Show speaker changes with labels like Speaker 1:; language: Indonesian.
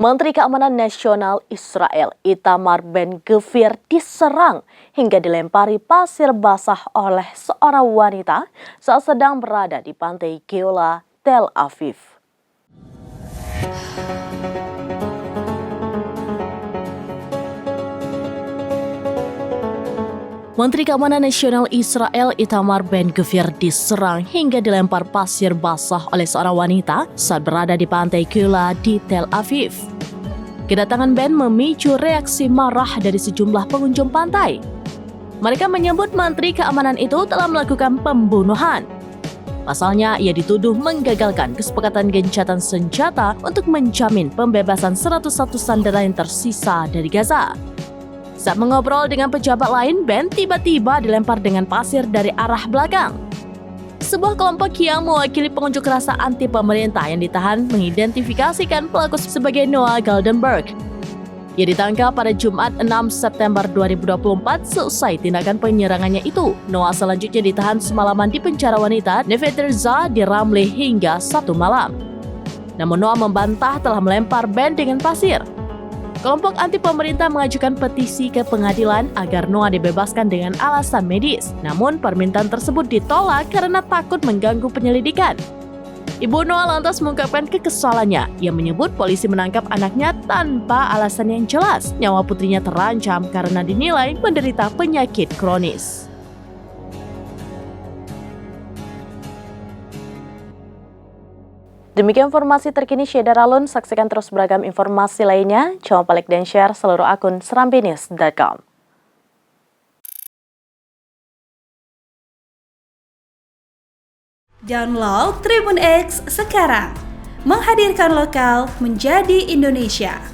Speaker 1: Menteri Keamanan Nasional Israel Itamar Ben-Gvir diserang hingga dilempari pasir basah oleh seorang wanita saat sedang berada di pantai Geola, Tel Aviv. Menteri Keamanan Nasional Israel Itamar Ben-Gvir diserang hingga dilempar pasir basah oleh seorang wanita saat berada di pantai Geola di Tel Aviv. Kedatangan Ben memicu reaksi marah dari sejumlah pengunjung pantai. Mereka menyebut Menteri Keamanan itu telah melakukan pembunuhan. Pasalnya, ia dituduh menggagalkan kesepakatan gencatan senjata untuk menjamin pembebasan 101 sandera yang tersisa dari Gaza. Saat mengobrol dengan pejabat lain, Ben tiba-tiba dilempar dengan pasir dari arah belakang. Sebuah kelompok yang mewakili pengunjuk rasa anti pemerintah yang ditahan mengidentifikasikan pelaku sebagai Noah Goldenberg. Ia ditangkap pada Jumat 6 September 2024 seusai tindakan penyerangannya itu. Noah selanjutnya ditahan semalaman di penjara wanita Neve Tirza di Ramleh hingga 1 malam. Namun Noah membantah telah melempar Ben dengan pasir. Kelompok anti pemerintah mengajukan petisi ke pengadilan agar Noah dibebaskan dengan alasan medis. Namun permintaan tersebut ditolak karena takut mengganggu penyelidikan. Ibu Noah lantas mengungkapkan kekesalannya. Ia menyebut polisi menangkap anaknya tanpa alasan yang jelas. Nyawa putrinya terancam karena dinilai menderita penyakit kronis. Demikian informasi terkini Syeda Ralun. Saksikan terus beragam informasi lainnya. Jangan lupa like dan share seluruh akun serambinews.com.
Speaker 2: Download Tribun X sekarang. Menghadirkan lokal menjadi Indonesia.